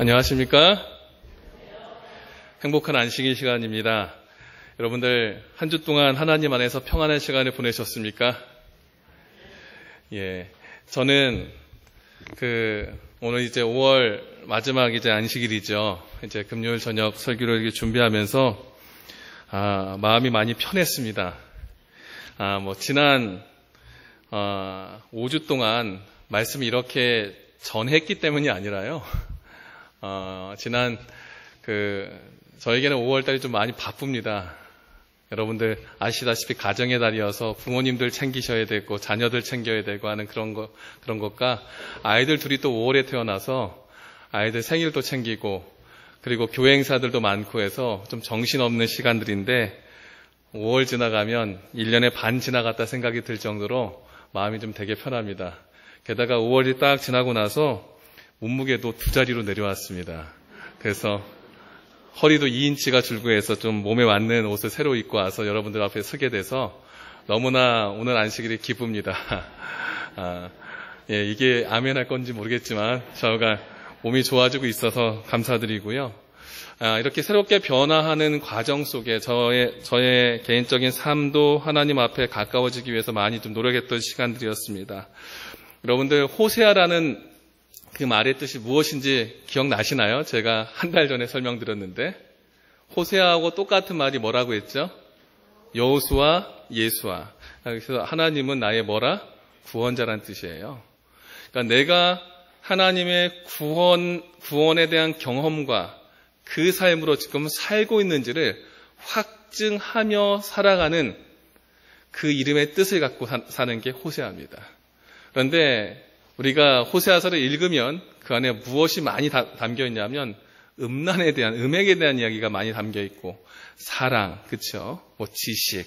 안녕하십니까? 행복한 안식일 시간입니다. 여러분들 한 주 동안 하나님 안에서 평안한 시간을 보내셨습니까? 예, 저는 오늘 이제 5월 마지막 이제 안식일이죠. 이제 금요일 저녁 설교를 이렇게 준비하면서 마음이 많이 편했습니다. 지난 5주 동안 말씀을 이렇게 전했기 때문이 아니라요. 저에게는 5월달이 좀 많이 바쁩니다. 여러분들 아시다시피 가정의 달이어서 부모님들 챙기셔야 되고 자녀들 챙겨야 되고 하는 그런 것과 아이들 둘이 또 5월에 태어나서 아이들 생일도 챙기고 그리고 교회 행사들도 많고 해서 좀 정신없는 시간들인데 5월 지나가면 1년의 반 지나갔다 생각이 들 정도로 마음이 좀 되게 편합니다. 게다가 5월이 딱 지나고 나서 몸무게도 2자리로 내려왔습니다. 그래서 허리도 2인치가 줄고 해서 좀 몸에 맞는 옷을 새로 입고 와서 여러분들 앞에 서게 돼서 너무나 오늘 안식일이 기쁩니다. 이게 아멘 할 건지 모르겠지만 저가 몸이 좋아지고 있어서 감사드리고요. 이렇게 새롭게 변화하는 과정 속에 저의 개인적인 삶도 하나님 앞에 가까워지기 위해서 많이 좀 노력했던 시간들이었습니다. 여러분들 호세아라는 그 말의 뜻이 무엇인지 기억나시나요? 제가 한 달 전에 설명드렸는데 호세아하고 똑같은 말이 뭐라고 했죠? 여호수아, 예수아. 그래서 하나님은 나의 뭐라? 구원자란 뜻이에요. 그러니까 내가 하나님의 구원에 대한 경험과 그 삶으로 지금 살고 있는지를 확증하며 살아가는 그 이름의 뜻을 갖고 사는 게 호세아입니다. 그런데 우리가 호세아서를 읽으면 그 안에 무엇이 많이 담겨 있냐면 음란에 대한, 음행에 대한 이야기가 많이 담겨 있고 사랑, 그렇죠? 지식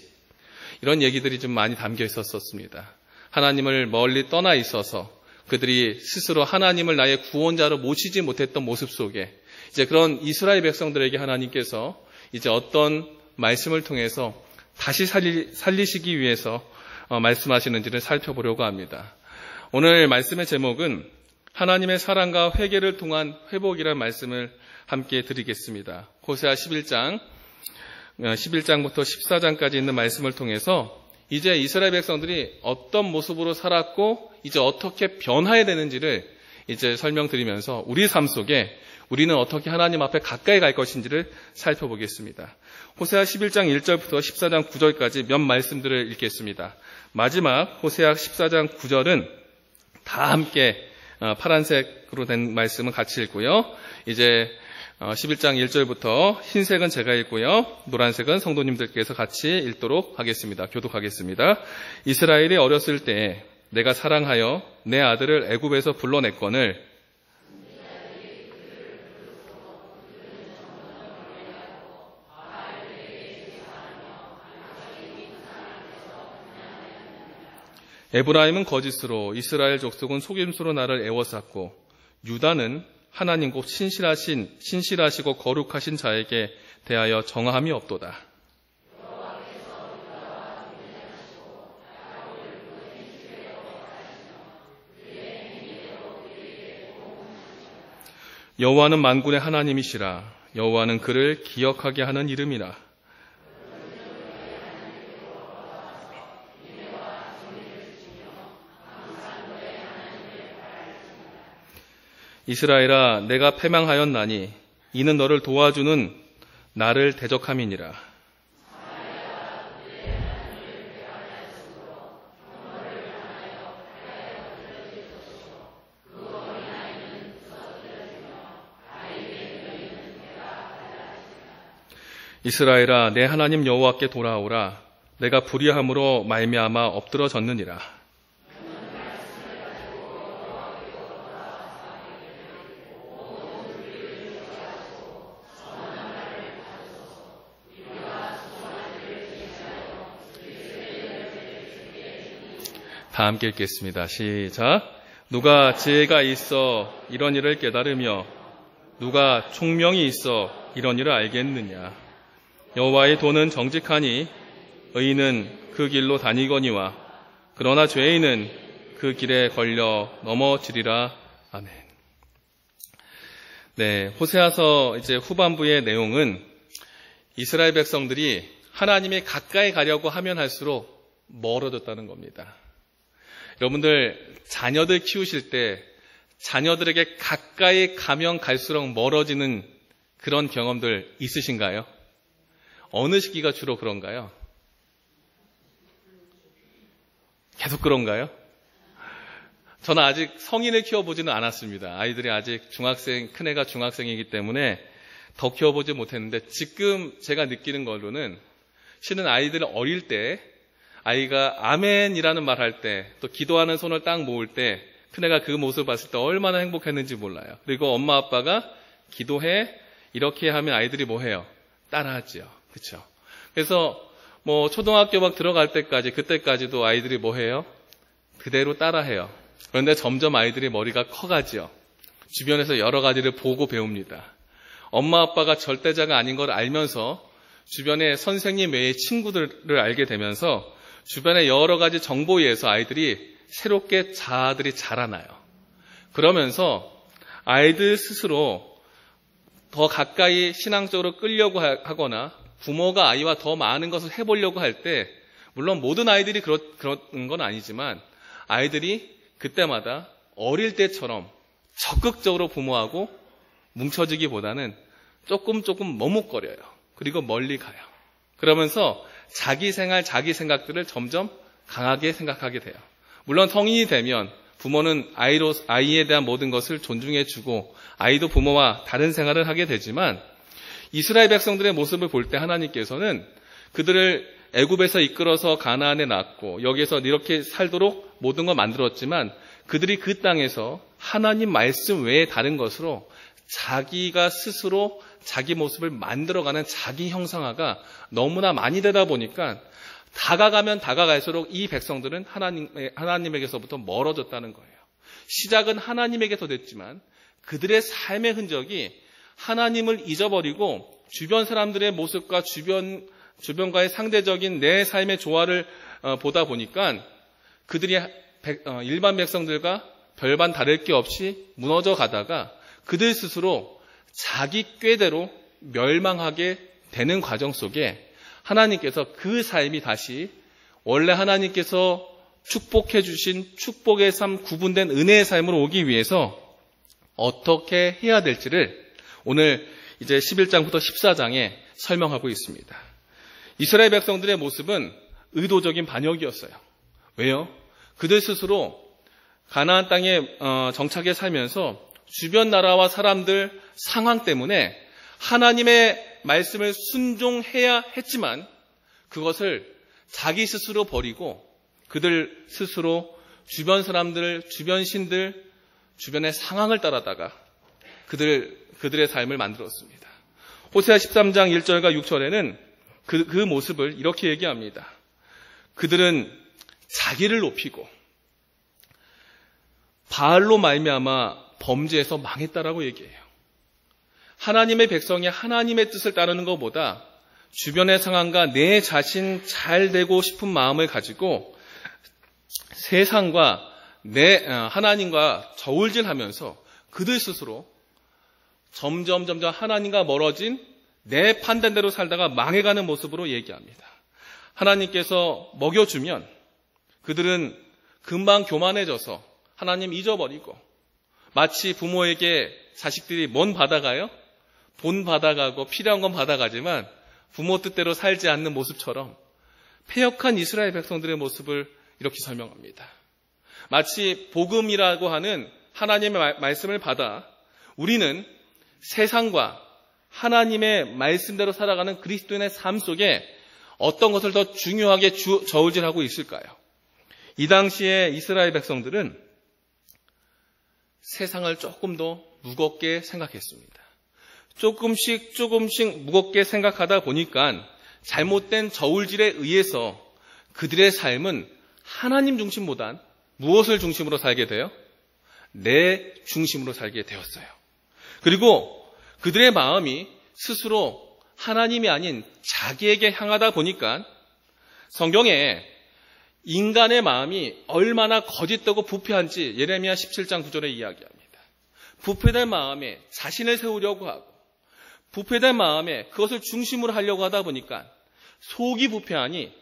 이런 얘기들이 좀 많이 담겨 있었습니다. 하나님을 멀리 떠나 있어서 그들이 스스로 하나님을 나의 구원자로 모시지 못했던 모습 속에 이제 그런 이스라엘 백성들에게 하나님께서 이제 어떤 말씀을 통해서 다시 살리시기 위해서 말씀하시는지를 살펴보려고 합니다. 오늘 말씀의 제목은 하나님의 사랑과 회개를 통한 회복이라는 말씀을 함께 드리겠습니다. 호세아 11장부터 14장까지 있는 말씀을 통해서 이제 이스라엘 백성들이 어떤 모습으로 살았고 이제 어떻게 변화해야 되는지를 이제 설명드리면서 우리 삶 속에 우리는 어떻게 하나님 앞에 가까이 갈 것인지를 살펴보겠습니다. 호세아 11장 1절부터 14장 9절까지 몇 말씀들을 읽겠습니다. 마지막 호세아 14장 9절은 다 함께 파란색으로 된 말씀은 같이 읽고요. 이제 11장 1절부터 흰색은 제가 읽고요. 노란색은 성도님들께서 같이 읽도록 하겠습니다. 교독하겠습니다. 이스라엘이 어렸을 때 내가 사랑하여 내 아들을 애굽에서 불러냈거늘 에브라임은 거짓으로 이스라엘 족속은 속임수로 나를 애워쌌고 유다는 하나님 곧 신실하시고 거룩하신 자에게 대하여 정함이 없도다. 여호와는 만군의 하나님이시라. 여호와는 그를 기억하게 하는 이름이라. 이스라엘아, 내가 패망하였나니 이는 너를 도와주는 나를 대적함이니라. 이스라엘아, 내 하나님 여호와께 돌아오라. 내가 불의함으로 말미암아 엎드러졌느니라. 다 함께 읽겠습니다. 시작. 누가 지혜가 있어 이런 일을 깨달으며 누가 총명이 있어 이런 일을 알겠느냐. 여호와의 도는 정직하니 의인은 그 길로 다니거니와 그러나 죄인은 그 길에 걸려 넘어지리라. 아멘. 네, 호세아서 이제 후반부의 내용은 이스라엘 백성들이 하나님이 가까이 가려고 하면 할수록 멀어졌다는 겁니다. 여러분들 자녀들 키우실 때 자녀들에게 가까이 가면 갈수록 멀어지는 그런 경험들 있으신가요? 어느 시기가 주로 그런가요? 계속 그런가요? 저는 아직 성인을 키워보지는 않았습니다. 아이들이 아직 큰애가 중학생이기 때문에 더 키워보지 못했는데 지금 제가 느끼는 걸로는 실은 아이들 어릴 때 아이가 아멘이라는 말 할 때 또 기도하는 손을 딱 모을 때 큰애가 그 모습을 봤을 때 얼마나 행복했는지 몰라요. 그리고 엄마 아빠가 기도해 이렇게 하면 아이들이 뭐 해요? 따라하지요. 그렇죠? 그래서 뭐 초등학교 막 들어갈 때까지 그때까지도 아이들이 뭐 해요? 그대로 따라해요. 그런데 점점 아이들이 머리가 커가지요. 주변에서 여러 가지를 보고 배웁니다. 엄마 아빠가 절대자가 아닌 걸 알면서 주변에 선생님 외의 친구들을 알게 되면서 주변의 여러 가지 정보에 의해서 아이들이 새롭게 자아들이 자라나요. 그러면서 아이들 스스로 더 가까이 신앙적으로 끌려고 하거나 부모가 아이와 더 많은 것을 해보려고 할 때 물론 모든 아이들이 그런 건 아니지만 아이들이 그때마다 어릴 때처럼 적극적으로 부모하고 뭉쳐지기보다는 조금 머뭇거려요. 그리고 멀리 가요. 그러면서 자기 생활, 자기 생각들을 점점 강하게 생각하게 돼요. 물론 성인이 되면 부모는 아이에 대한 모든 것을 존중해주고 아이도 부모와 다른 생활을 하게 되지만 이스라엘 백성들의 모습을 볼 때 하나님께서는 그들을 애굽에서 이끌어서 가나안에 낳고 여기에서 이렇게 살도록 모든 걸 만들었지만 그들이 그 땅에서 하나님 말씀 외에 다른 것으로 자기가 스스로 자기 모습을 만들어가는 자기 형상화가 너무나 많이 되다 보니까 다가가면 다가갈수록 이 백성들은 하나님에게서부터 멀어졌다는 거예요. 시작은 하나님에게서 됐지만 그들의 삶의 흔적이 하나님을 잊어버리고 주변 사람들의 모습과 주변과의 상대적인 내 삶의 조화를 보다 보니까 그들이 일반 백성들과 별반 다를 게 없이 무너져 가다가 그들 스스로 자기 꾀대로 멸망하게 되는 과정 속에 하나님께서 그 삶이 다시 원래 하나님께서 축복해 주신 축복의 삶, 구분된 은혜의 삶으로 오기 위해서 어떻게 해야 될지를 오늘 이제 11장부터 14장에 설명하고 있습니다. 이스라엘 백성들의 모습은 의도적인 반역이었어요. 왜요? 그들 스스로 가나안 땅에 정착해 살면서 주변 나라와 사람들 상황 때문에 하나님의 말씀을 순종해야 했지만 그것을 자기 스스로 버리고 그들 스스로 주변 사람들, 주변 신들, 주변의 상황을 따라다가 그들의 삶을 만들었습니다. 호세아 13장 1절과 6절에는 그 모습을 이렇게 얘기합니다. 그들은 자기를 높이고 바알로 말미암아 범죄에서 망했다라고 얘기해요. 하나님의 백성이 하나님의 뜻을 따르는 것보다 주변의 상황과 내 자신 잘 되고 싶은 마음을 가지고 세상과 하나님과 저울질하면서 그들 스스로 점점 하나님과 멀어진 내 판단대로 살다가 망해가는 모습으로 얘기합니다. 하나님께서 먹여주면 그들은 금방 교만해져서 하나님 잊어버리고 마치 부모에게 자식들이 뭔 받아가요? 돈 받아가고 필요한 건 받아가지만 부모 뜻대로 살지 않는 모습처럼 패역한 이스라엘 백성들의 모습을 이렇게 설명합니다. 마치 복음이라고 하는 하나님의 말씀을 받아 우리는 세상과 하나님의 말씀대로 살아가는 그리스도인의 삶 속에 어떤 것을 더 중요하게 저울질하고 있을까요? 이 당시에 이스라엘 백성들은 세상을 조금 더 무겁게 생각했습니다. 조금씩 무겁게 생각하다 보니까 잘못된 저울질에 의해서 그들의 삶은 하나님 중심보단 무엇을 중심으로 살게 돼요? 내 중심으로 살게 되었어요. 그리고 그들의 마음이 스스로 하나님이 아닌 자기에게 향하다 보니까 성경에 인간의 마음이 얼마나 거짓되고 부패한지 예레미야 17장 9절에 이야기합니다. 부패된 마음에 자신을 세우려고 하고 부패된 마음에 그것을 중심으로 하려고 하다 보니까 속이 부패하니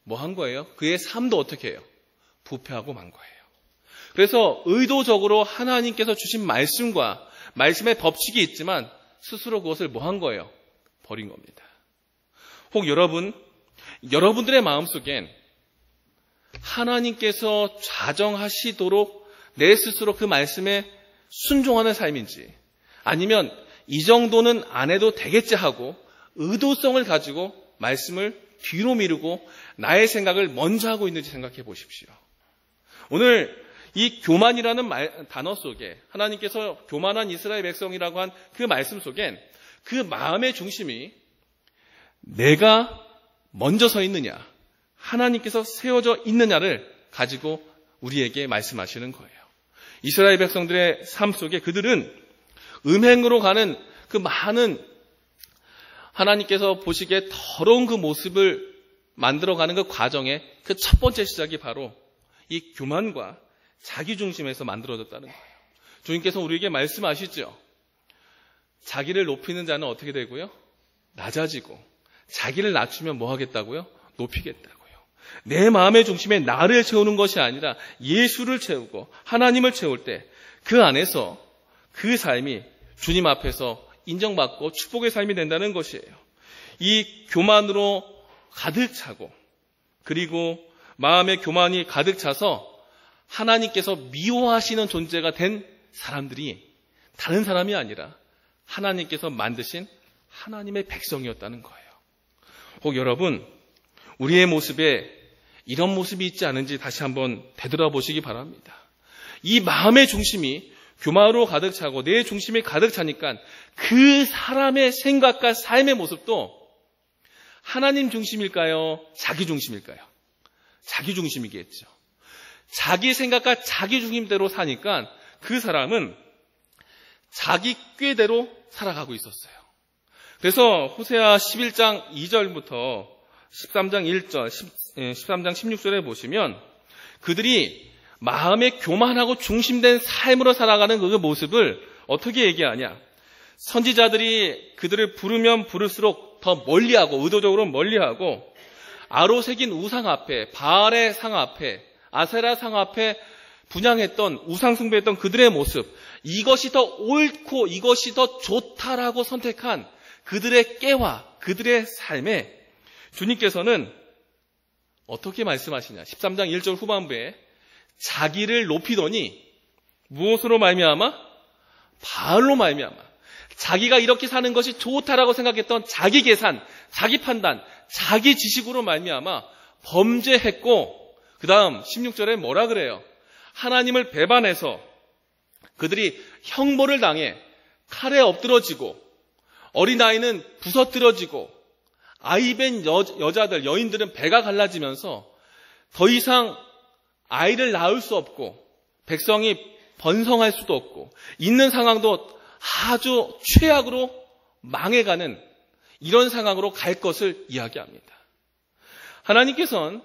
뭐 한 거예요? 그의 삶도 어떻게 해요? 부패하고 만 거예요. 그래서 의도적으로 하나님께서 주신 말씀과 말씀의 법칙이 있지만 스스로 그것을 뭐 한 거예요? 버린 겁니다. 혹 여러분들의 마음속엔 하나님께서 좌정하시도록 내 스스로 그 말씀에 순종하는 삶인지 아니면 이 정도는 안 해도 되겠지 하고 의도성을 가지고 말씀을 뒤로 미루고 나의 생각을 먼저 하고 있는지 생각해 보십시오. 오늘 이 교만이라는 단어 속에 하나님께서 교만한 이스라엘 백성이라고 한 그 말씀 속엔 그 마음의 중심이 내가 먼저 서 있느냐 하나님께서 세워져 있느냐를 가지고 우리에게 말씀하시는 거예요. 이스라엘 백성들의 삶 속에 그들은 음행으로 가는 그 많은 하나님께서 보시기에 더러운 그 모습을 만들어가는 그 과정의 그 첫 번째 시작이 바로 이 교만과 자기중심에서 만들어졌다는 거예요. 주님께서 우리에게 말씀하시죠. 자기를 높이는 자는 어떻게 되고요? 낮아지고 자기를 낮추면 뭐 하겠다고요? 높이겠다고요. 내 마음의 중심에 나를 채우는 것이 아니라 예수를 채우고 하나님을 채울 때 그 안에서 그 삶이 주님 앞에서 인정받고 축복의 삶이 된다는 것이에요. 이 교만으로 가득 차고 그리고 마음의 교만이 가득 차서 하나님께서 미워하시는 존재가 된 사람들이 다른 사람이 아니라 하나님께서 만드신 하나님의 백성이었다는 거예요. 혹 여러분, 우리의 모습에 이런 모습이 있지 않은지 다시 한번 되돌아보시기 바랍니다. 이 마음의 중심이 교만으로 가득 차고 내 중심이 가득 차니까 그 사람의 생각과 삶의 모습도 하나님 중심일까요? 자기 중심일까요? 자기 중심이겠죠. 자기 생각과 자기 중심대로 사니까 그 사람은 자기 꾀대로 살아가고 있었어요. 그래서 호세아 11장 2절부터 13장 1절, 13장 16절에 보시면 그들이 마음에 교만하고 중심된 삶으로 살아가는 그 모습을 어떻게 얘기하냐. 선지자들이 그들을 부르면 부를수록 더 멀리하고 의도적으로 멀리하고 아로 새긴 우상 앞에 바알의 상 앞에 아세라 상 앞에 분향했던 우상 숭배했던 그들의 모습 이것이 더 옳고 이것이 더 좋다라고 선택한 그들의 깨와 그들의 삶에 주님께서는 어떻게 말씀하시냐. 13장 1절 후반부에 자기를 높이더니 무엇으로 말미암아? 바알로 말미암아. 자기가 이렇게 사는 것이 좋다라고 생각했던 자기 계산, 자기 판단, 자기 지식으로 말미암아 범죄했고 그 다음 16절에 뭐라 그래요? 하나님을 배반해서 그들이 형벌을 당해 칼에 엎드러지고 어린아이는 부서뜨려지고 아이벤 여자들, 여인들은 배가 갈라지면서 더 이상 아이를 낳을 수 없고 백성이 번성할 수도 없고 있는 상황도 아주 최악으로 망해가는 이런 상황으로 갈 것을 이야기합니다. 하나님께서는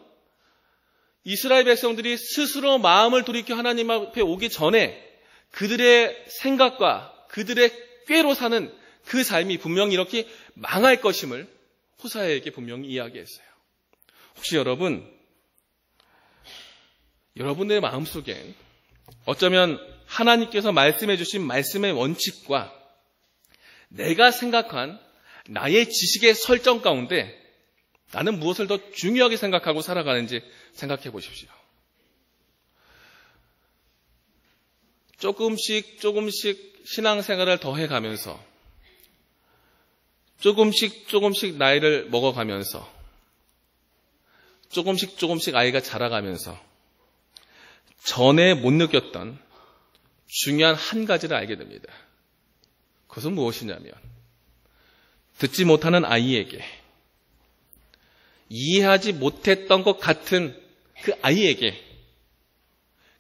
이스라엘 백성들이 스스로 마음을 돌이켜 하나님 앞에 오기 전에 그들의 생각과 그들의 꾀로 사는 그 삶이 분명히 이렇게 망할 것임을 호세아에게 분명히 이야기했어요. 혹시 여러분의 마음속에 어쩌면 하나님께서 말씀해 주신 말씀의 원칙과 내가 생각한 나의 지식의 설정 가운데 나는 무엇을 더 중요하게 생각하고 살아가는지 생각해 보십시오. 조금씩 신앙생활을 더해가면서 조금씩 나이를 먹어가면서 조금씩 아이가 자라가면서 전에 못 느꼈던 중요한 한 가지를 알게 됩니다. 그것은 무엇이냐면 듣지 못하는 아이에게 이해하지 못했던 것 같은 그 아이에게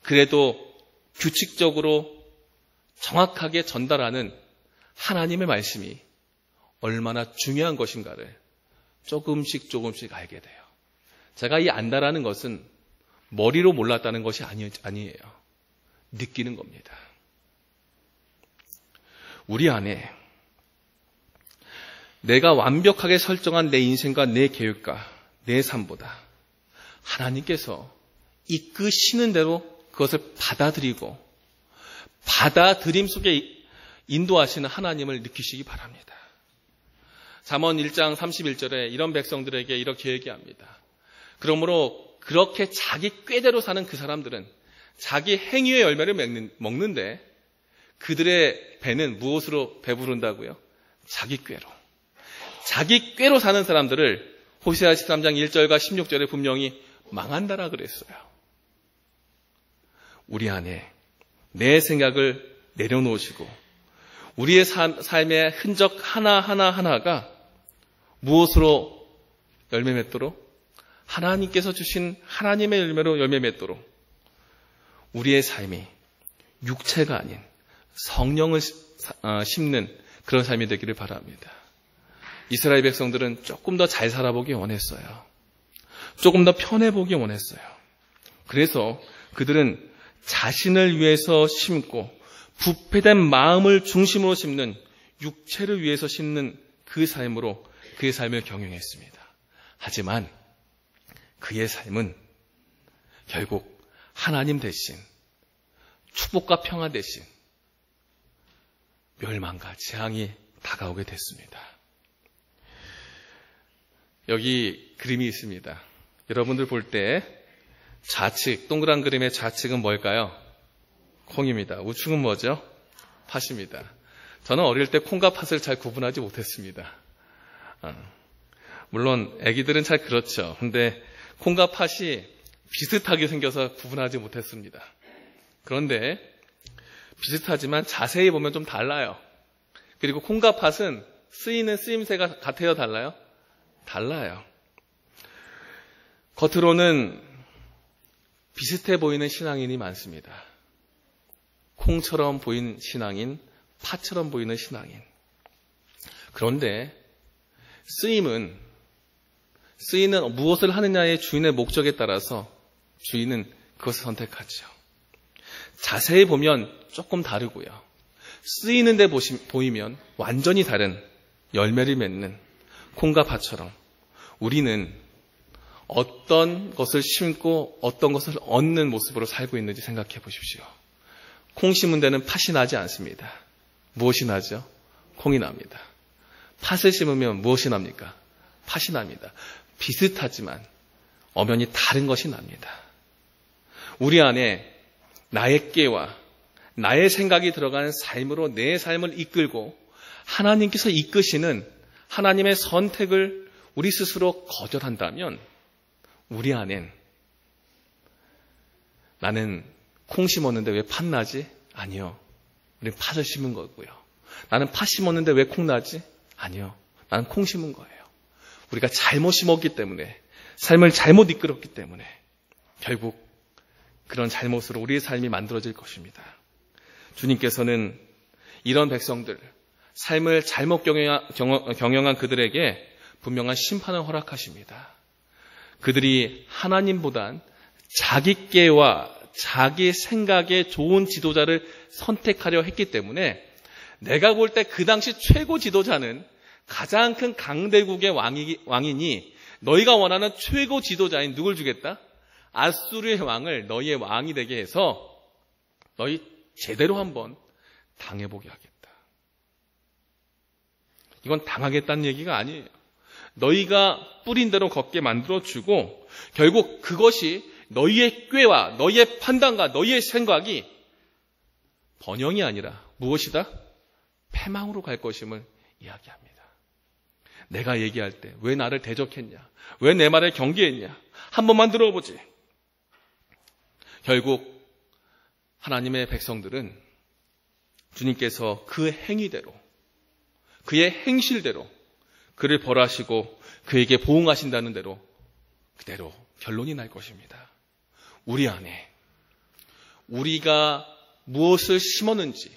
그래도 규칙적으로 정확하게 전달하는 하나님의 말씀이 얼마나 중요한 것인가를 조금씩 알게 돼요. 제가 이 안다라는 것은 머리로 몰랐다는 것이 아니에요. 느끼는 겁니다. 우리 안에 내가 완벽하게 설정한 내 인생과 내 계획과 내 삶보다 하나님께서 이끄시는 대로 그것을 받아들이고 받아들임 속에 인도하시는 하나님을 느끼시기 바랍니다. 잠언 1장 31절에 이런 백성들에게 이렇게 얘기합니다. 그러므로 그렇게 자기 꾀대로 사는 그 사람들은 자기 행위의 열매를 먹는데 그들의 배는 무엇으로 배부른다고요? 자기 꾀로. 자기 꾀로 사는 사람들을 호세아 13장 1절과 16절에 분명히 망한다라 그랬어요. 우리 안에 내 생각을 내려놓으시고 우리의 삶의 흔적 하나하나가 무엇으로 열매 맺도록? 하나님께서 주신 하나님의 열매로 열매 맺도록 우리의 삶이 육체가 아닌 성령을 심는 그런 삶이 되기를 바랍니다. 이스라엘 백성들은 조금 더 잘 살아보기 원했어요. 조금 더 편해보기 원했어요. 그래서 그들은 자신을 위해서 심고 부패된 마음을 중심으로 심는 육체를 위해서 심는 그 삶으로 그의 삶을 경영했습니다. 하지만 그의 삶은 결국 하나님 대신 축복과 평화 대신 멸망과 재앙이 다가오게 됐습니다. 여기 그림이 있습니다. 여러분들 볼 때 좌측, 동그란 그림의 좌측은 뭘까요? 콩입니다. 우측은 뭐죠? 팥입니다. 저는 어릴 때 콩과 팥을 잘 구분하지 못했습니다. 물론 아기들은 잘 그렇죠. 근데 콩과 팥이 비슷하게 생겨서 구분하지 못했습니다. 그런데 비슷하지만 자세히 보면 좀 달라요. 그리고 콩과 팥은 쓰이는 쓰임새가 같아요, 달라요? 달라요. 겉으로는 비슷해 보이는 신앙인이 많습니다. 콩처럼 보이는 신앙인, 팥처럼 보이는 신앙인. 그런데 쓰이는 무엇을 하느냐의 주인의 목적에 따라서 주인은 그것을 선택하죠. 자세히 보면 조금 다르고요. 쓰이는데 보이면 완전히 다른 열매를 맺는 콩과 팥처럼 우리는 어떤 것을 심고 어떤 것을 얻는 모습으로 살고 있는지 생각해 보십시오. 콩 심은 데는 팥이 나지 않습니다. 무엇이 나죠? 콩이 납니다. 팥을 심으면 무엇이 납니까? 팥이 납니다. 비슷하지만 엄연히 다른 것이 납니다. 우리 안에 나의 깨와 나의 생각이 들어가는 삶으로 내 삶을 이끌고 하나님께서 이끄시는 하나님의 선택을 우리 스스로 거절한다면 우리 안엔 나는 콩 심었는데 왜 팥 나지? 아니요. 우리는 팥을 심은 거고요. 나는 팥 심었는데 왜 콩 나지? 아니요. 나는 콩 심은 거예요. 우리가 잘못 심었기 때문에 삶을 잘못 이끌었기 때문에 결국 그런 잘못으로 우리의 삶이 만들어질 것입니다. 주님께서는 이런 백성들, 삶을 잘못 경영한 그들에게 분명한 심판을 허락하십니다. 그들이 하나님보단 자기 깨와 자기 생각에 좋은 지도자를 선택하려 했기 때문에 내가 볼 때 그 당시 최고 지도자는 가장 큰 강대국의 왕이니 너희가 원하는 최고 지도자인 누굴 주겠다? 아수르의 왕을 너희의 왕이 되게 해서 너희 제대로 한번 당해보게 하겠다. 이건 당하겠다는 얘기가 아니에요. 너희가 뿌린 대로 걷게 만들어주고 결국 그것이 너희의 꾀와 너희의 판단과 너희의 생각이 번영이 아니라 무엇이다? 패망으로 갈 것임을 이야기합니다. 내가 얘기할 때 왜 나를 대적했냐? 왜 내 말을 경계했냐? 한 번만 들어보지. 결국 하나님의 백성들은 주님께서 그 행위대로 그의 행실대로 그를 벌하시고 그에게 보응하신다는 대로 그대로 결론이 날 것입니다. 우리 안에 우리가 무엇을 심었는지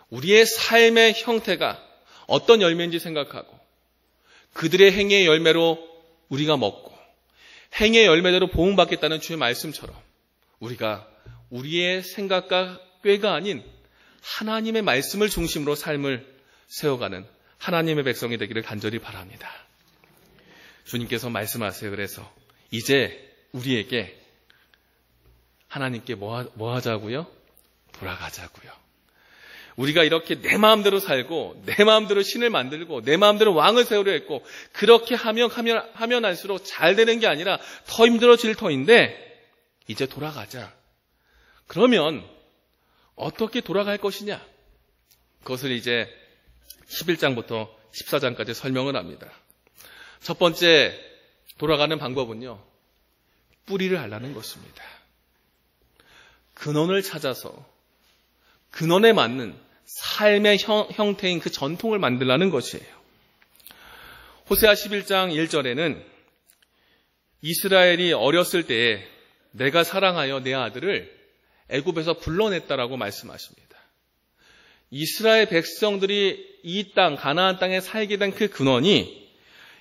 우리의 삶의 형태가 어떤 열매인지 생각하고 그들의 행위의 열매로 우리가 먹고 행위의 열매대로 보응받겠다는 주의 말씀처럼 우리가 우리의 생각과 꾀가 아닌 하나님의 말씀을 중심으로 삶을 세워가는 하나님의 백성이 되기를 간절히 바랍니다. 주님께서 말씀하세요. 그래서 이제 우리에게 하나님께 뭐 하자고요? 돌아가자고요. 우리가 이렇게 내 마음대로 살고 내 마음대로 신을 만들고 내 마음대로 왕을 세우려 했고 그렇게 하면 할수록 잘 되는 게 아니라 더 힘들어질 터인데 이제 돌아가자. 그러면 어떻게 돌아갈 것이냐? 그것을 이제 11장부터 14장까지 설명을 합니다. 첫 번째 돌아가는 방법은요. 뿌리를 알라는 것입니다. 근원을 찾아서 근원에 맞는 삶의 형태인 그 전통을 만들라는 것이에요. 호세아 11장 1절에는 이스라엘이 어렸을 때에 내가 사랑하여 내 아들을 애굽에서 불러냈다라고 말씀하십니다. 이스라엘 백성들이 이 땅, 가나안 땅에 살게 된 그 근원이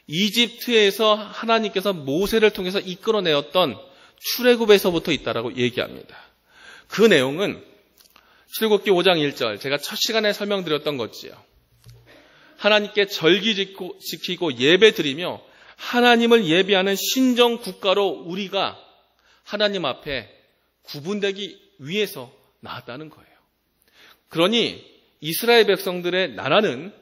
이집트에서 하나님께서 모세를 통해서 이끌어내었던 출애굽에서부터 있다라고 얘기합니다. 그 내용은 출애굽기 5장 1절 제가 첫 시간에 설명드렸던 것이지요. 하나님께 절기 지키고 예배 드리며 하나님을 예배하는 신정 국가로 우리가 하나님 앞에 구분되기 위해서 나왔다는 거예요. 그러니 이스라엘 백성들의 나라는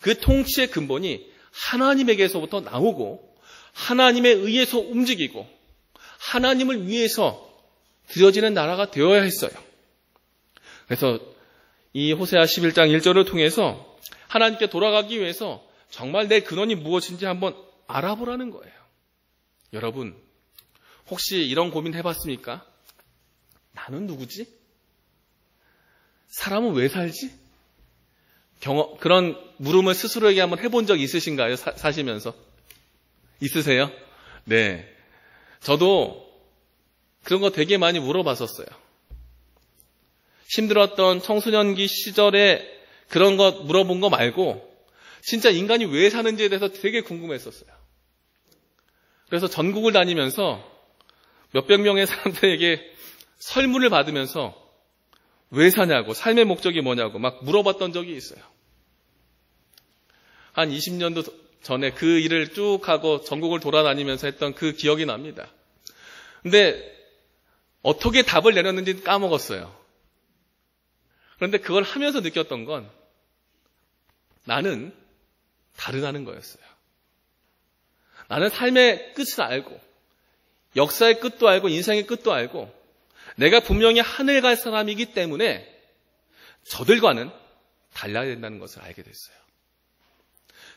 그 통치의 근본이 하나님에게서부터 나오고 하나님에 의해서 움직이고 하나님을 위해서 드려지는 나라가 되어야 했어요. 그래서 이 호세아 11장 1절을 통해서 하나님께 돌아가기 위해서 정말 내 근원이 무엇인지 한번 알아보라는 거예요. 여러분 혹시 이런 고민 해봤습니까? 나는 누구지? 사람은 왜 살지? 그런 물음을 스스로에게 한번 해본 적 있으신가요? 사시면서? 있으세요? 네. 저도 그런 거 되게 많이 물어봤었어요. 힘들었던 청소년기 시절에 그런 거 물어본 거 말고 진짜 인간이 왜 사는지에 대해서 되게 궁금했었어요. 그래서 전국을 다니면서 몇백 명의 사람들에게 설문을 받으면서 왜 사냐고, 삶의 목적이 뭐냐고 막 물어봤던 적이 있어요. 한 20년도 전에 그 일을 쭉 하고 전국을 돌아다니면서 했던 그 기억이 납니다. 근데 어떻게 답을 내렸는지 까먹었어요. 그런데 그걸 하면서 느꼈던 건 나는 다르다는 거였어요. 나는 삶의 끝을 알고 역사의 끝도 알고 인생의 끝도 알고 내가 분명히 하늘 갈 사람이기 때문에 저들과는 달라야 된다는 것을 알게 됐어요.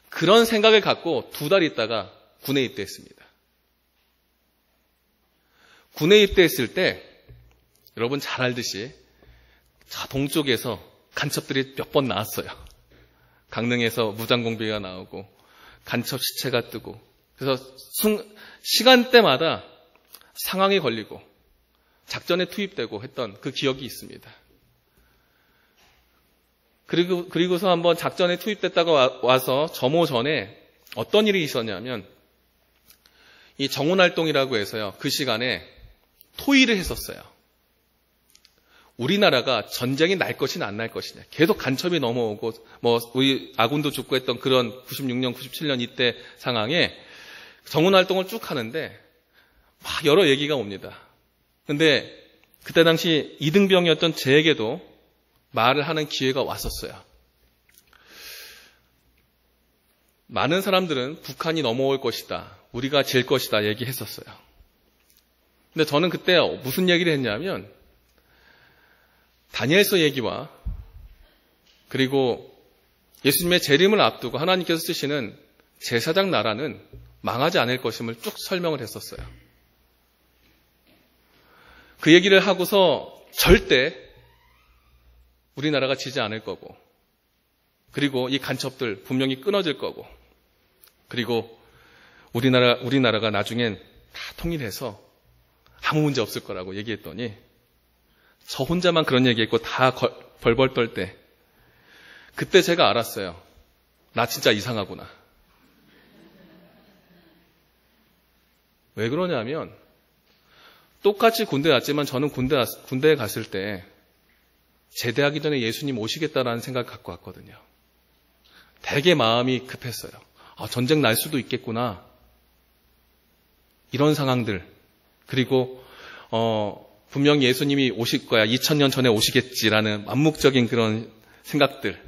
그런 생각을 갖고 2달 있다가 군에 입대했습니다. 군에 입대했을 때 여러분 잘 알듯이 동쪽에서 간첩들이 몇 번 나왔어요. 강릉에서 무장공비가 나오고 간첩 시체가 뜨고 그래서 시간대마다 상황이 걸리고 작전에 투입되고 했던 그 기억이 있습니다. 그리고서 한번 작전에 투입됐다가 와서 점호 전에 어떤 일이 있었냐면 이 정훈활동이라고 해서요. 그 시간에 토의를 했었어요. 우리나라가 전쟁이 날 것이냐 안 날 것이냐. 계속 간첩이 넘어오고 우리 아군도 죽고 했던 그런 96년, 97년 이때 상황에 정훈활동을 쭉 하는데 막 여러 얘기가 옵니다. 근데 그때 당시 이등병이었던 제에게도 말을 하는 기회가 왔었어요. 많은 사람들은 북한이 넘어올 것이다. 우리가 질 것이다 얘기했었어요. 근데 저는 그때 무슨 얘기를 했냐면 다니엘서 얘기와 그리고 예수님의 재림을 앞두고 하나님께서 쓰시는 제사장 나라는 망하지 않을 것임을 쭉 설명을 했었어요. 그 얘기를 하고서 절대 우리나라가 지지 않을 거고 그리고 이 간첩들 분명히 끊어질 거고 그리고 우리나라가 나중엔 다 통일해서 아무 문제 없을 거라고 얘기했더니 저 혼자만 그런 얘기했고 다 벌벌 떨 때 그때 제가 알았어요. 나 진짜 이상하구나. 왜 그러냐면 똑같이 군대 갔지만 저는 군대에 갔을 때 제대하기 전에 예수님 오시겠다라는 생각을 갖고 왔거든요. 되게 마음이 급했어요. 전쟁 날 수도 있겠구나. 이런 상황들. 그리고 분명히 예수님이 오실 거야. 2000년 전에 오시겠지라는 암묵적인 그런 생각들.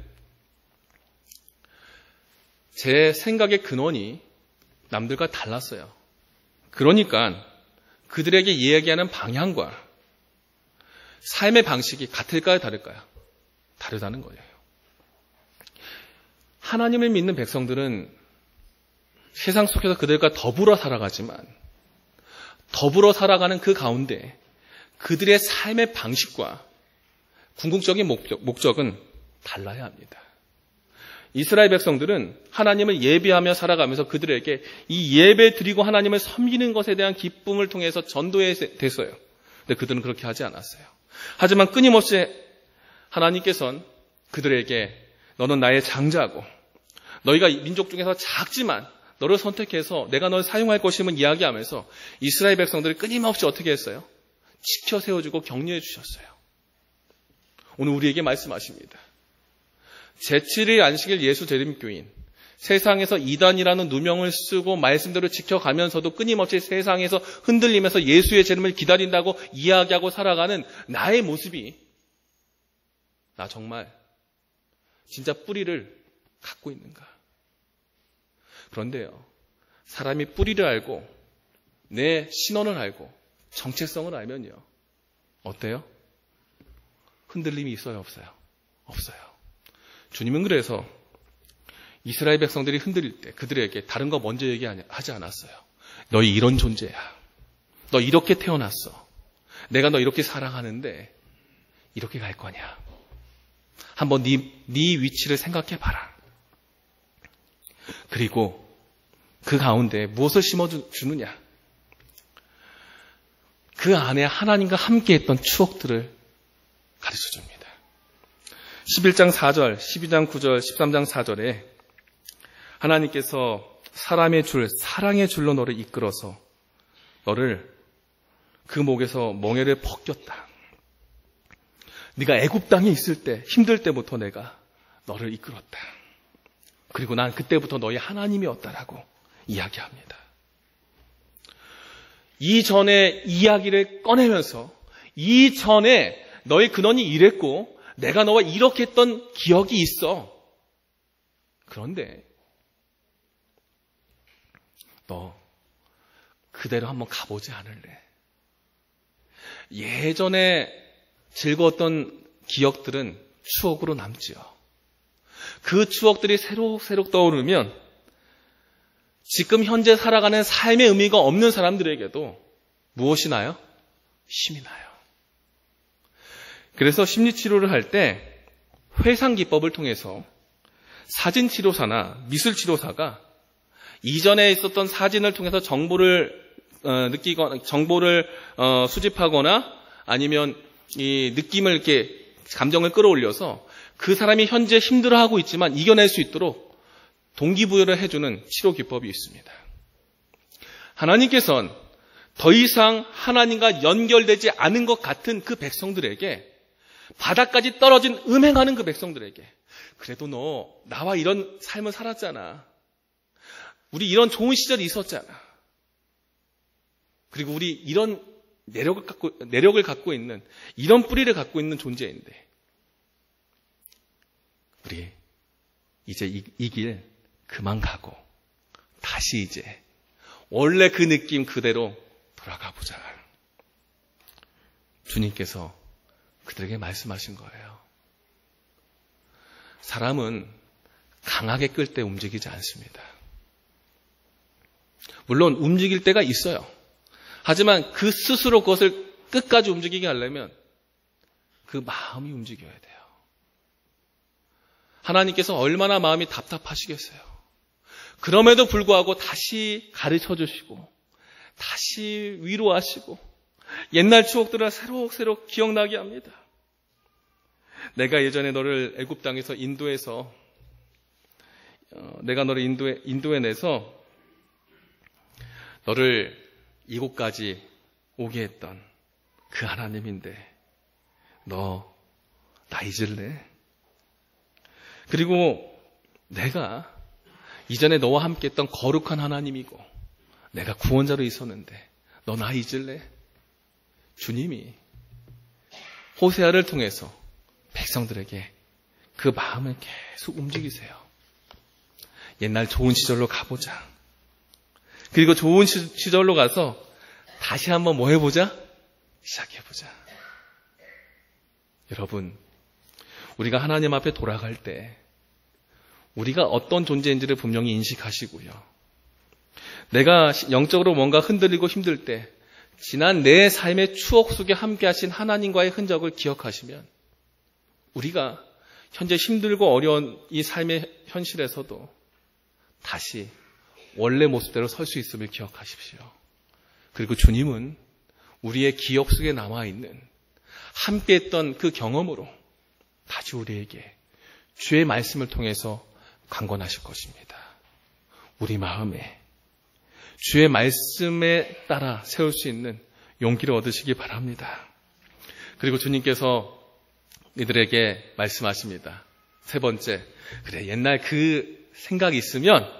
제 생각의 근원이 남들과 달랐어요. 그러니까 그들에게 이야기하는 방향과 삶의 방식이 같을까요, 다를까요? 다르다는 거예요. 하나님을 믿는 백성들은 세상 속에서 그들과 더불어 살아가지만 더불어 살아가는 그 가운데 그들의 삶의 방식과 궁극적인 목적은 달라야 합니다. 이스라엘 백성들은 하나님을 예배하며 살아가면서 그들에게 이 예배 드리고 하나님을 섬기는 것에 대한 기쁨을 통해서 전도해 됐어요. 근데 그들은 그렇게 하지 않았어요. 하지만 끊임없이 하나님께서는 그들에게 너는 나의 장자고 너희가 민족 중에서 작지만 너를 선택해서 내가 너를 사용할 것임을 이야기하면서 이스라엘 백성들을 끊임없이 어떻게 했어요? 지켜 세워주고 격려해 주셨어요. 오늘 우리에게 말씀하십니다. 제7일 안식일 예수 재림교인, 세상에서 이단이라는 누명을 쓰고 말씀대로 지켜가면서도 끊임없이 세상에서 흔들리면서 예수의 재림을 기다린다고 이야기하고 살아가는 나의 모습이 나 정말 진짜 뿌리를 갖고 있는가? 그런데요, 사람이 뿌리를 알고 내 신원을 알고 정체성을 알면요, 어때요? 흔들림이 있어요, 없어요? 없어요. 주님은 그래서 이스라엘 백성들이 흔들릴 때 그들에게 다른 거 먼저 얘기하지 않았어요. 너희 이런 존재야. 너 이렇게 태어났어. 내가 너 이렇게 사랑하는데 이렇게 갈 거냐. 한번 네 위치를 생각해 봐라. 그리고 그 가운데 무엇을 심어주느냐. 그 안에 하나님과 함께했던 추억들을 가르쳐줍니다. 11장 4절, 12장 9절, 13장 4절에 하나님께서 사람의 줄, 사랑의 줄로 너를 이끌어서 너를 그 목에서 멍에를 벗겼다. 네가 애굽 땅에 있을 때, 힘들 때부터 내가 너를 이끌었다. 그리고 난 그때부터 너희 하나님이었다라고 이야기합니다. 이전의 이야기를 꺼내면서 이전에 너의 근원이 이랬고 내가 너와 이렇게 했던 기억이 있어. 그런데 너 그대로 한번 가보지 않을래? 예전에 즐거웠던 기억들은 추억으로 남지요. 그 추억들이 새록새록 떠오르면 지금 현재 살아가는 삶의 의미가 없는 사람들에게도 무엇이 나요? 힘이 나요. 그래서 심리치료를 할 때 회상기법을 통해서 사진치료사나 미술치료사가 이전에 있었던 사진을 통해서 정보를 수집하거나 아니면 이 느낌을 이렇게 감정을 끌어올려서 그 사람이 현재 힘들어하고 있지만 이겨낼 수 있도록 동기부여를 해주는 치료 기법이 있습니다. 하나님께서는 더 이상 하나님과 연결되지 않은 것 같은 그 백성들에게, 바닥까지 떨어진 음행하는 그 백성들에게, 그래도 너 나와 이런 삶을 살았잖아. 우리 이런 좋은 시절이 있었잖아. 그리고 우리 이런 내력을 갖고 있는, 이런 뿌리를 갖고 있는 존재인데 우리 이제 이 길 그만 가고 다시 이제 원래 그 느낌 그대로 돌아가 보자. 주님께서 그들에게 말씀하신 거예요. 사람은 강하게 끌 때 움직이지 않습니다. 물론 움직일 때가 있어요. 하지만 그 스스로 그것을 끝까지 움직이게 하려면 그 마음이 움직여야 돼요. 하나님께서 얼마나 마음이 답답하시겠어요. 그럼에도 불구하고 다시 가르쳐 주시고 다시 위로하시고 옛날 추억들을 새록새록 기억나게 합니다. 내가 예전에 너를 애굽 땅에서 인도해서 내가 너를 인도해 내서 너를 이곳까지 오게 했던 그 하나님인데 너 나 잊을래? 그리고 내가 이전에 너와 함께 했던 거룩한 하나님이고 내가 구원자로 있었는데 너 나 잊을래? 주님이 호세아를 통해서 백성들에게 그 마음을 계속 움직이세요. 옛날 좋은 시절로 가보자. 그리고 좋은 시절로 가서 다시 한번 뭐 해보자? 시작해보자. 여러분, 우리가 하나님 앞에 돌아갈 때 우리가 어떤 존재인지를 분명히 인식하시고요. 내가 영적으로 뭔가 흔들리고 힘들 때 지난 내 삶의 추억 속에 함께 하신 하나님과의 흔적을 기억하시면 우리가 현재 힘들고 어려운 이 삶의 현실에서도 다시 원래 모습대로 설 수 있음을 기억하십시오. 그리고 주님은 우리의 기억 속에 남아있는 함께했던 그 경험으로 다시 우리에게 주의 말씀을 통해서 강권하실 것입니다. 우리 마음에 주의 말씀에 따라 세울 수 있는 용기를 얻으시기 바랍니다. 그리고 주님께서 이들에게 말씀하십니다. 세 번째, 그래 옛날 그 생각이 있으면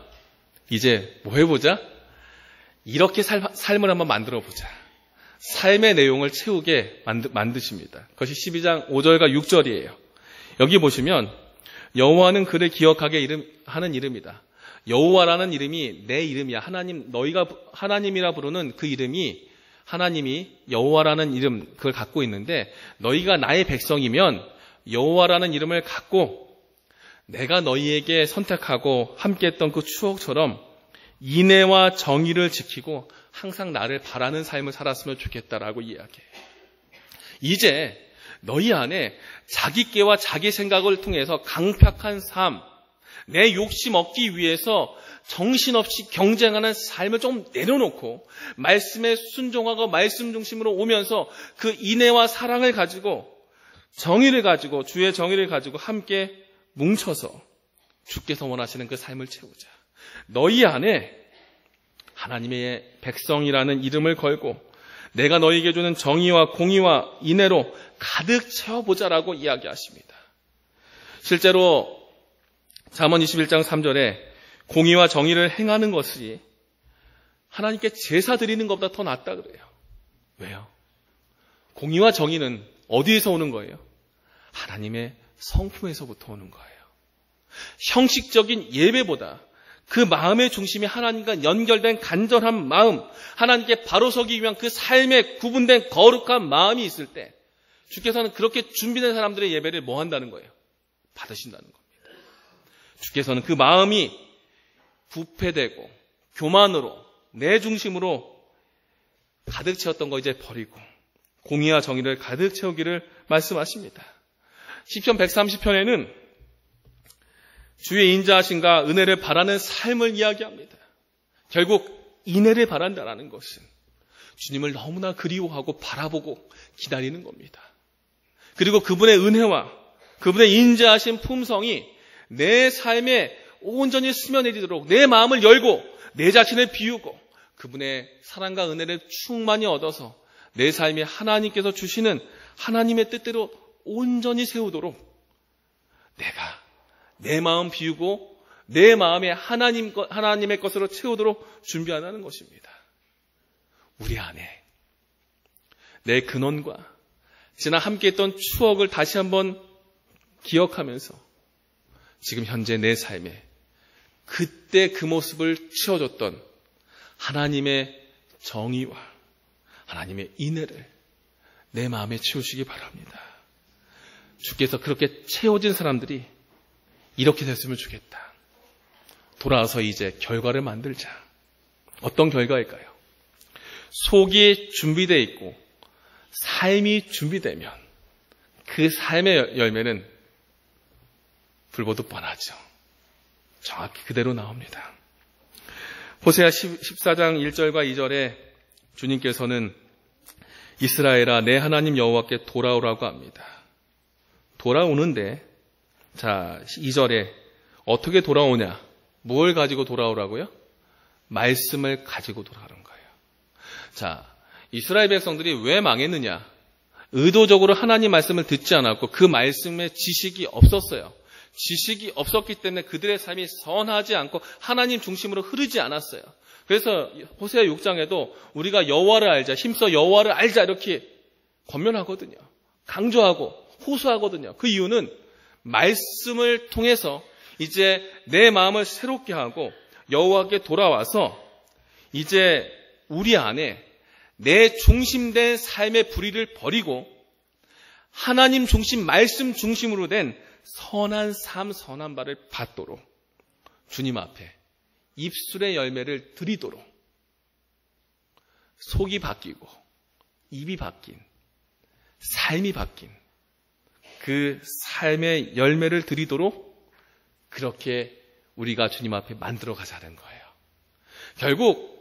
이제 뭐 해보자? 이렇게 삶을 한번 만들어보자. 삶의 내용을 채우게 만드십니다. 그것이 12장 5절과 6절이에요. 여기 보시면 여호와는 그를 기억하게 하는 이름이다. 여호와라는 이름이 내 이름이야. 너희가 하나님이라 부르는 그 이름이 하나님이 여호와라는 이름 그걸 갖고 있는데 너희가 나의 백성이면 여호와라는 이름을 갖고 내가 너희에게 선택하고 함께했던 그 추억처럼 인애와 정의를 지키고 항상 나를 바라는 삶을 살았으면 좋겠다라고 이야기해요. 이제 너희 안에 자기 깨와 자기 생각을 통해서 강팍한 삶, 내 욕심 얻기 위해서 정신없이 경쟁하는 삶을 좀 내려놓고 말씀에 순종하고 말씀 중심으로 오면서 그 인애와 사랑을 가지고 정의를 가지고 주의 정의를 가지고 함께 뭉쳐서 주께서 원하시는 그 삶을 채우자. 너희 안에 하나님의 백성이라는 이름을 걸고 내가 너희에게 주는 정의와 공의와 인애로 가득 채워보자라고 이야기하십니다. 실제로 잠언 21장 3절에 공의와 정의를 행하는 것이 하나님께 제사 드리는 것보다 더 낫다 그래요. 왜요? 공의와 정의는 어디에서 오는 거예요? 하나님의 성품에서부터 오는 거예요. 형식적인 예배보다 그 마음의 중심이 하나님과 연결된 간절한 마음, 하나님께 바로 서기 위한 그 삶의 구분된 거룩한 마음이 있을 때 주께서는 그렇게 준비된 사람들의 예배를 뭐 한다는 거예요? 받으신다는 겁니다. 주께서는 그 마음이 부패되고 교만으로 내 중심으로 가득 채웠던 거 이제 버리고 공의와 정의를 가득 채우기를 말씀하십니다. 시편 130편에는 주의 인자하심과 은혜를 바라는 삶을 이야기합니다. 결국 인애를 바란다는 것은 주님을 너무나 그리워하고 바라보고 기다리는 겁니다. 그리고 그분의 은혜와 그분의 인자하신 품성이 내 삶에 온전히 스며내리도록 내 마음을 열고 내 자신을 비우고 그분의 사랑과 은혜를 충만히 얻어서 내 삶에 하나님께서 주시는 하나님의 뜻대로 온전히 세우도록 내가 내 마음 비우고 내 마음에 하나님의 것으로 채우도록 준비하는 것입니다. 우리 안에 내 근원과 지난 함께했던 추억을 다시 한번 기억하면서 지금 현재 내 삶에 그때 그 모습을 채워줬던 하나님의 정의와 하나님의 인애를 내 마음에 채우시기 바랍니다. 주께서 그렇게 채워진 사람들이 이렇게 됐으면 좋겠다. 돌아와서 이제 결과를 만들자. 어떤 결과일까요? 속이 준비되어 있고 삶이 준비되면 그 삶의 열매는 불보듯 뻔하죠. 정확히 그대로 나옵니다. 호세아 14장 1절과 2절에 주님께서는 이스라엘아 내 하나님 여호와께 돌아오라고 합니다. 돌아오는데 자 2절에 어떻게 돌아오냐? 뭘 가지고 돌아오라고요? 말씀을 가지고 돌아오는 거예요. 자, 이스라엘 백성들이 왜 망했느냐? 의도적으로 하나님 말씀을 듣지 않았고 그 말씀에 지식이 없었어요. 지식이 없었기 때문에 그들의 삶이 선하지 않고 하나님 중심으로 흐르지 않았어요. 그래서 호세아 6장에도 우리가 여호와를 알자, 힘써 여호와를 알자 이렇게 권면하거든요. 강조하고 호소하거든요. 그 이유는 말씀을 통해서 이제 내 마음을 새롭게 하고 여호와께 돌아와서 이제 우리 안에 내 중심된 삶의 불의를 버리고 하나님 중심, 말씀 중심으로 된 선한 삶, 선한 바를 받도록 주님 앞에 입술의 열매를 드리도록 속이 바뀌고 입이 바뀐 삶이 바뀐 그 삶의 열매를 드리도록 그렇게 우리가 주님 앞에 만들어 가자는 거예요. 결국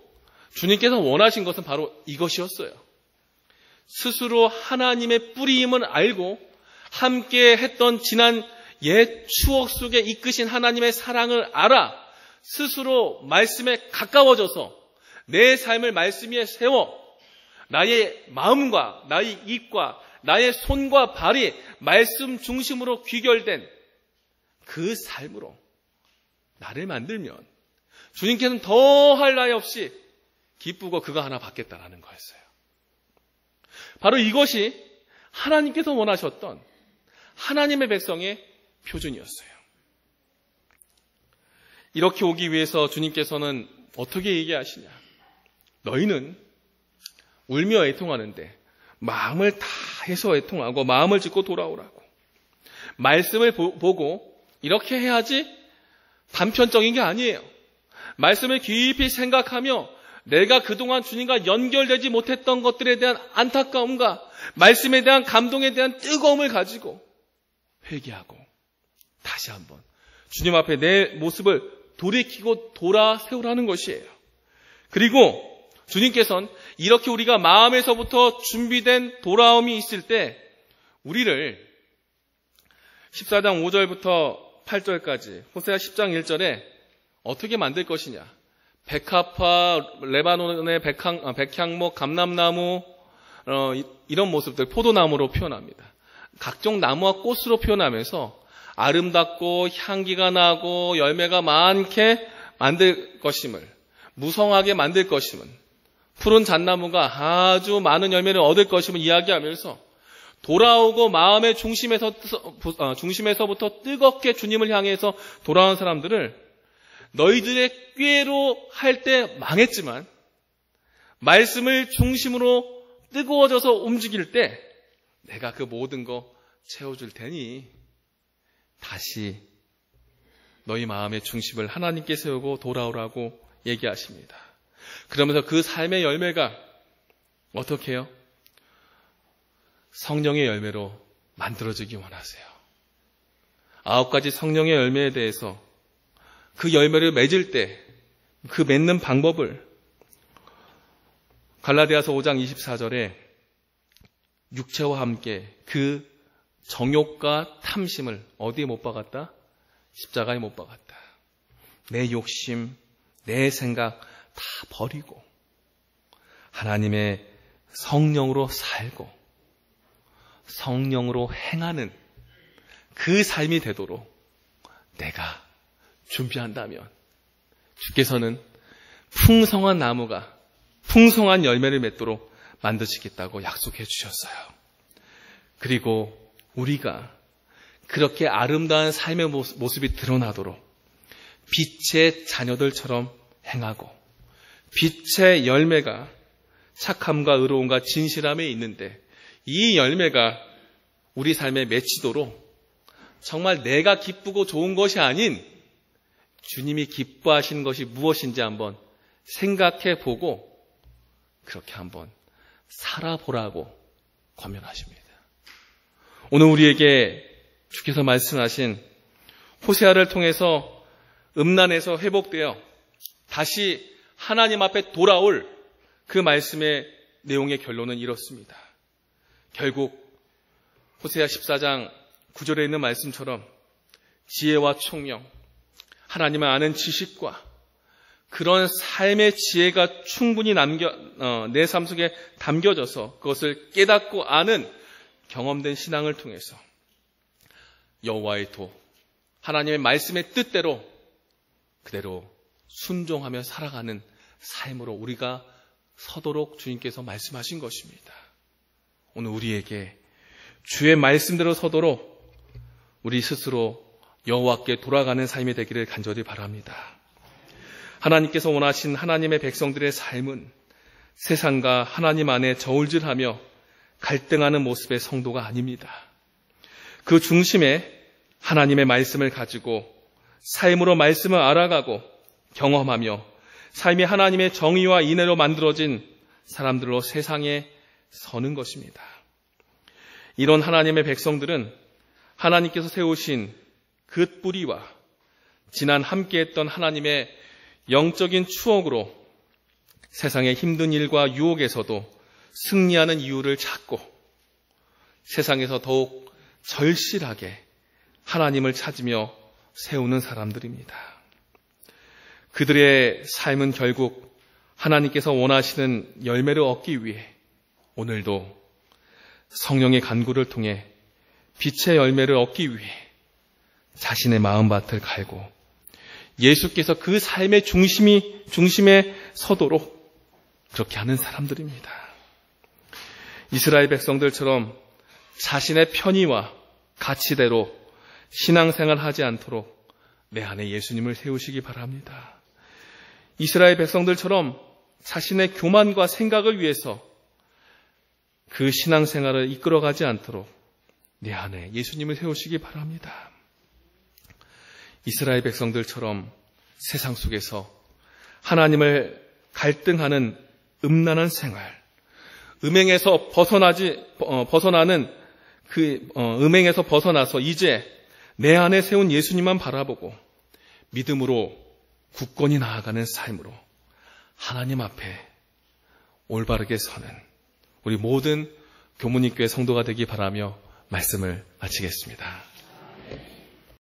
주님께서 원하신 것은 바로 이것이었어요. 스스로 하나님의 뿌리임을 알고 함께 했던 지난 옛 추억 속에 이끄신 하나님의 사랑을 알아 스스로 말씀에 가까워져서 내 삶을 말씀 위에 세워 나의 마음과 나의 입과 나의 손과 발이 말씀 중심으로 귀결된 그 삶으로 나를 만들면 주님께서는 더할 나위 없이 기쁘고 그거 하나 받겠다라는 거였어요. 바로 이것이 하나님께서 원하셨던 하나님의 백성의 표준이었어요. 이렇게 오기 위해서 주님께서는 어떻게 얘기하시냐? 너희는 울며 애통하는데 마음을 다해서 애통하고 마음을 짓고 돌아오라고. 말씀을 보고 이렇게 해야지 단편적인 게 아니에요. 말씀을 깊이 생각하며 내가 그동안 주님과 연결되지 못했던 것들에 대한 안타까움과 말씀에 대한 감동에 대한 뜨거움을 가지고 회개하고 다시 한번 주님 앞에 내 모습을 돌이키고 돌아세우라는 것이에요. 그리고 주님께서는 이렇게 우리가 마음에서부터 준비된 돌아옴이 있을 때 우리를 14장 5절부터 8절까지 호세아 10장 1절에 어떻게 만들 것이냐. 백합화, 레바논의 백향목, 감람나무 이런 모습들 포도나무로 표현합니다. 각종 나무와 꽃으로 표현하면서 아름답고 향기가 나고 열매가 많게 만들 것임을, 무성하게 만들 것임을, 푸른 잣나무가 아주 많은 열매를 얻을 것임을 이야기하면서 돌아오고 마음의 중심에서부터 뜨겁게 주님을 향해서 돌아온 사람들을 너희들의 꾀로 할 때 망했지만 말씀을 중심으로 뜨거워져서 움직일 때 내가 그 모든 거 채워줄 테니 다시 너희 마음의 중심을 하나님께 세우고 돌아오라고 얘기하십니다. 그러면서 그 삶의 열매가 어떻게 해요? 성령의 열매로 만들어지기 원하세요. 9가지 성령의 열매에 대해서 그 열매를 맺을 때 그 맺는 방법을 갈라디아서 5장 24절에 육체와 함께 그 정욕과 탐심을 어디에 못 박았다? 십자가에 못 박았다. 내 욕심, 내 생각 다 버리고 하나님의 성령으로 살고 성령으로 행하는 그 삶이 되도록 내가 준비한다면 주께서는 풍성한 나무가 풍성한 열매를 맺도록 만드시겠다고 약속해 주셨어요. 그리고 우리가 그렇게 아름다운 삶의 모습이 드러나도록 빛의 자녀들처럼 행하고 빛의 열매가 착함과 의로움과 진실함에 있는데 이 열매가 우리 삶에 맺히도록 정말 내가 기쁘고 좋은 것이 아닌 주님이 기뻐하시는 것이 무엇인지 한번 생각해 보고 그렇게 한번 살아보라고 권면하십니다. 오늘 우리에게 주께서 말씀하신 호세아를 통해서 음란에서 회복되어 다시 하나님 앞에 돌아올 그 말씀의 내용의 결론은 이렇습니다. 결국 호세아 14장 9절에 있는 말씀처럼 지혜와 총명, 하나님을 아는 지식과 그런 삶의 지혜가 충분히 내 삶 속에 담겨져서 그것을 깨닫고 아는 경험된 신앙을 통해서 여호와의 도, 하나님의 말씀의 뜻대로 그대로 순종하며 살아가는 삶으로 우리가 서도록 주님께서 말씀하신 것입니다. 오늘 우리에게 주의 말씀대로 서도록 우리 스스로 여호와께 돌아가는 삶이 되기를 간절히 바랍니다. 하나님께서 원하신 하나님의 백성들의 삶은 세상과 하나님 안에 저울질하며 갈등하는 모습의 성도가 아닙니다. 그 중심에 하나님의 말씀을 가지고 삶으로 말씀을 알아가고 경험하며 삶이 하나님의 정의와 인애로 만들어진 사람들로 세상에 서는 것입니다. 이런 하나님의 백성들은 하나님께서 세우신 그 뿌리와 지난 함께했던 하나님의 영적인 추억으로 세상의 힘든 일과 유혹에서도 승리하는 이유를 찾고 세상에서 더욱 절실하게 하나님을 찾으며 세우는 사람들입니다. 그들의 삶은 결국 하나님께서 원하시는 열매를 얻기 위해 오늘도 성령의 간구를 통해 빛의 열매를 얻기 위해 자신의 마음밭을 갈고 예수께서 그 삶의 중심에 서도록 그렇게 하는 사람들입니다. 이스라엘 백성들처럼 자신의 편의와 가치대로 신앙생활을 하지 않도록 내 안에 예수님을 세우시기 바랍니다. 이스라엘 백성들처럼 자신의 교만과 생각을 위해서 그 신앙생활을 이끌어가지 않도록 내 안에 예수님을 세우시기 바랍니다. 이스라엘 백성들처럼 세상 속에서 하나님을 갈등하는 음란한 생활, 음행에서 음행에서 벗어나서 이제 내 안에 세운 예수님만 바라보고 믿음으로 굳건히 나아가는 삶으로 하나님 앞에 올바르게 서는 우리 모든 교문님교회 성도가 되기 바라며 말씀을 마치겠습니다.